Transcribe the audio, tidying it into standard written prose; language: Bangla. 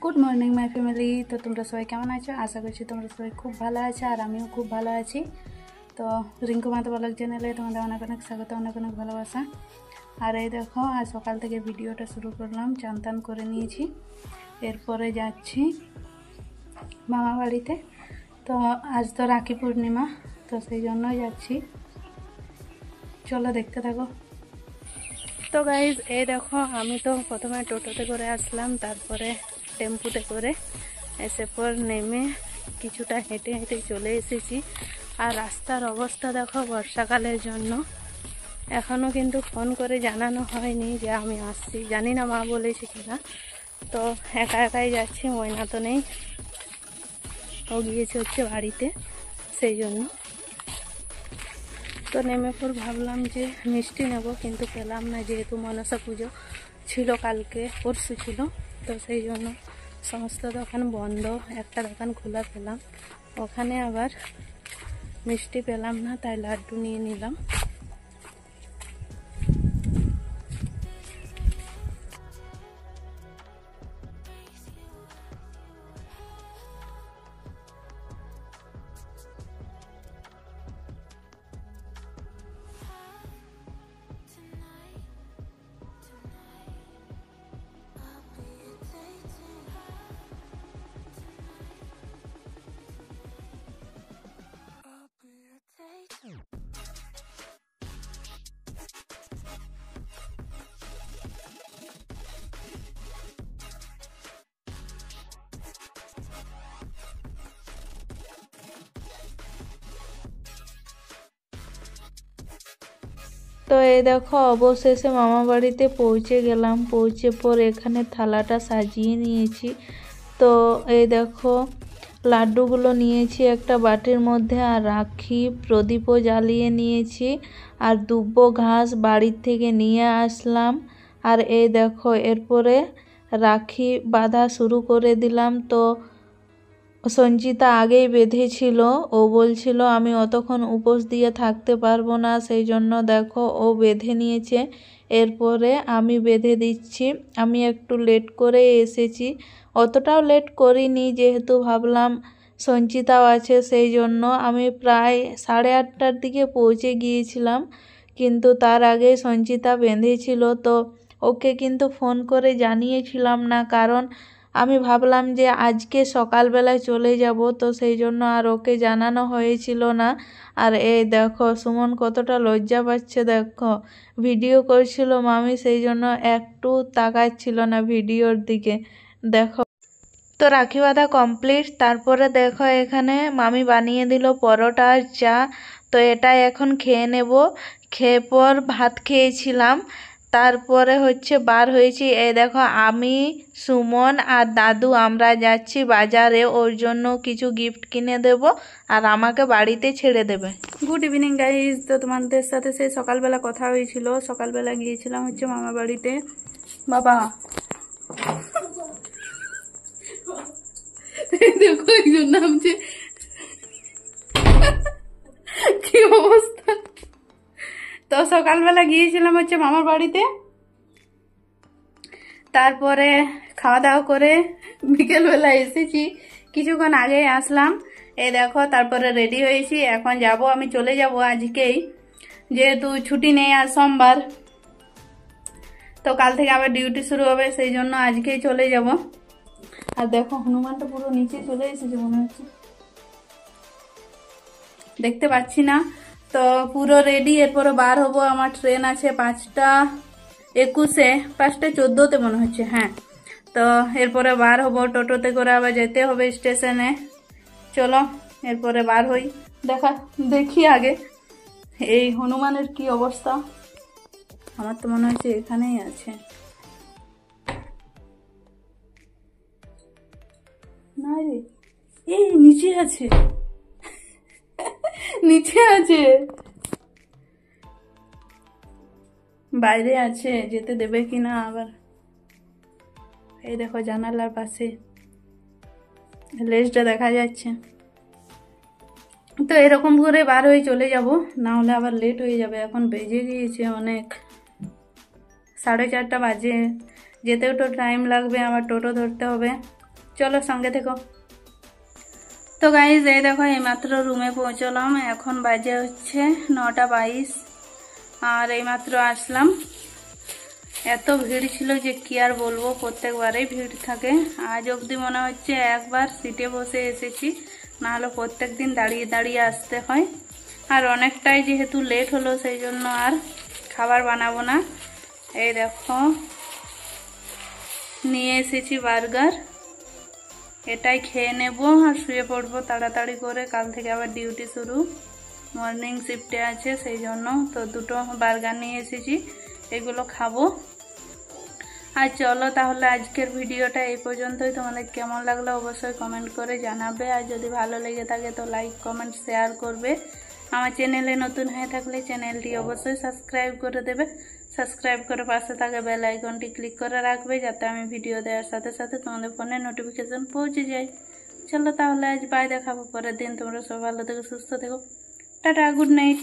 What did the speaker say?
Good morning my family. তো তোমরা সবাই কেমন আছো? আশা করছি তোমরা সবাই খুব ভালো আছো, আর আমিও খুব ভালো আছি। তো রিঙ্কু মাতো ব্লগ চ্যানেলে তোমাদের অনেক অনেক স্বাগত, অনেক অনেক ভালোবাসা। আর এই দেখো, আজ সকাল থেকে ভিডিওটা শুরু করলাম, চান টান করে নিয়েছি, এরপরে যাচ্ছি মামা বাড়িতে। তো আজ তো রাখি পূর্ণিমা, তো সেই জন্যই যাচ্ছি, চলো দেখতে থাকো। তো গাইজ এই দেখো, আমি তো প্রথমে টোটোতে করে আসলাম, তারপরে টেম্পুতে করে এসে পর নেমে কিছুটা হেঁটে হেঁটে চলে এসেছি। আর রাস্তার অবস্থা দেখো, বর্ষাকালের জন্য এখনও কিন্তু ফোন করে জানানো হয়নি যে আমি আসছি, জানি না মা বলেছে কিনা। তো একা একাই যাচ্ছি, ময়না তো নেই, ও গিয়েছে হচ্ছে বাড়িতে, সেই জন্য। তো নেমে পর ভাবলাম যে মিষ্টি নেব, কিন্তু পেলাম না, যেহেতু মনসা পুজো ছিল কালকে, পরশু ছিল, তো সেই জন্য সমস্ত দোকান বন্ধ, একটা দোকান খোলা পেলাম, ওখানে আবার মিষ্টি পেলাম না, তাই লাড্ডু নিয়ে নিলাম। তো এই দেখো, অবশেষে মামা বাড়িতে পৌঁছে গেলাম। পৌঁছে পর এখানে থালাটা সাজিয়ে নিয়েছি। তো এই দেখো, লাড্ডুগুলো নিয়েছি একটা বাটির মধ্যে, আর রাখি প্রদীপও জ্বালিয়ে নিয়েছি, আর দুব্ব ঘাস বাড়ির থেকে নিয়ে আসলাম। আর এই দেখো, এরপরে রাখি বাঁধা শুরু করে দিলাম। তো সঞ্চিতা আগেই বেঁধেছিল, ও বলছিল আমি অতক্ষণ উপোস দিয়ে থাকতে পারবো না, সেই জন্য দেখো ও বেঁধে নিয়েছে, এরপরে আমি বেঁধে দিচ্ছি। আমি একটু লেট করে এসেছি, অতটাও লেট করিনি, যেহেতু ভাবলাম সঞ্চিতাও আছে, সেই জন্য আমি প্রায় 8:30টার দিকে পৌঁছে গিয়েছিলাম, কিন্তু তার আগে সঞ্চিতা বেঁধেছিল। তো ওকে কিন্তু ফোন করে জানিয়েছিলাম না, কারণ আমি ভাবলাম যে আজকে সকালবেলায় চলে যাব, তো সেই জন্য আর ওকে জানানো হয়েছিল না। আর এই দেখো, সুমন কতটা লজ্জা পাচ্ছে, দেখো ভিডিও করছিল মামি, সেই জন্য একটু তাকাচ্ছিল না ভিডিওর দিকে। দেখো, তো রাখি বাঁধা কমপ্লিট। তারপরে দেখো, এখানে মামি বানিয়ে দিল পরোটা আর চা, তো এটা এখন খেয়ে নেব। খেয়ে পর ভাত খেয়েছিলাম, তারপরে হচ্ছে বার হয়েছি। এই দেখো, আমি, সুমন আর দাদু আমরা যাচ্ছি বাজারে, ওর জন্য কিছু গিফট কিনে দেব, আর আমাকে বাড়িতে ছেড়ে দেবে। Good evening guys. তো তোমাদের সাথে সেই সকালবেলা কথা হয়েছিল, সকালবেলা গিয়েছিলাম হচ্ছে মামা বাড়িতে। বাবা দেখো, একজন নামছে, কি অবস্থা। তো সকালবেলা গিয়েছিলাম হচ্ছে মামার বাড়িতে, তারপরে খাওয়া দাওয়া করে বিকেলবেলা এসেছি, কিছুক্ষণ আগে আসলাম। এই দেখো, তারপরে রেডি হয়েছি, এখন যাব, আমি চলে যাব আজকেই, যেহেতু ছুটি নেই, আজ সোমবার, তো কাল থেকে আবার ডিউটি শুরু হবে, সেই জন্য আজকেই চলে যাব। আর দেখো, হনুমানটা পুরো নিচে চলে এসেছে মনে হচ্ছে, দেখতে পাচ্ছি না। তো পুরো রেডি, এরপরে বার হবো, আমার ট্রেন আছে 5টা 21-এ, 5টা 14-তে মনে হচ্ছে, হ্যাঁ। তো এরপরে বার হবো, টোটোতে করে আবার যেতে হবে স্টেশনে। চলো এরপরে বার হই, দেখি আগে এই হনুমানের কি অবস্থা। আমার তো মনে হচ্ছে এখানেই আছে, না রে, এই নিচে আছে, নিচে আছে, বাইরে আছে, যেতে দেবে কিনা আবার। এই দেখো, জানালার পাশে লেজটা দেখা যাচ্ছে। তো এরকম করে বার হয়ে চলে যাব, না হলে আবার লেট হয়ে যাবে। এখন বেজে গিয়েছে অনেক, 4:30 বাজে, যেতেও তো টাইম লাগবে, আবার টোটো ধরতে হবে। চলো সঙ্গে থেকো। তো গাইজ এই দেখো এইমাত্র রুমে পৌঁছলাম, এখন বাজে হচ্ছে 9:22 আর এইমাত্র আসলাম। এত ভিড় ছিল যে কি আর বলবো, প্রত্যেকবারেই ভিড় থাকে। আজ অবধি মনে হচ্ছে একবার সিটে বসে এসেছি, নাহলে প্রত্যেক দিন দাঁড়িয়ে দাঁড়িয়ে আসতে হয়। আর অনেকটাই যেহেতু লেট হলো সেই জন্য আর খাবার বানাবো না। এই দেখো নিয়ে এসেছি বার্গার, এটাই খেয়ে নেব আর শুয়ে পড়বো তাড়াতাড়ি করে। কাল থেকে আবার ডিউটি শুরু, মর্নিং শিফটে আছে সেই জন্য। তো দুটো বার্গার নিয়ে এসেছি, এগুলো খাবো। আর চলো তাহলে আজকের ভিডিওটা এই পর্যন্তই। তোমাদের কেমন লাগলো অবশ্যই কমেন্ট করে জানাবে, আর যদি ভালো লেগে থাকে তো লাইক কমেন্ট শেয়ার করবে। আমার চ্যানেলে নতুন হয়ে থাকলে চ্যানেলটি অবশ্যই সাবস্ক্রাইব করে দেবে। সাবস্ক্রাইব করে পাশে থাকা বেল আইকনটি ক্লিক করে রাখবে, যাতে আমি ভিডিও দেওয়ার সাথে সাথে তোমাদের ফোনে নোটিফিকেশন পৌঁছে যায়। চলো তাহলে আজ বাই, দেখাবো পরের দিন। তোমরা সব ভালো থেকো, সুস্থ থেকো, টাটা, গুড নাইট।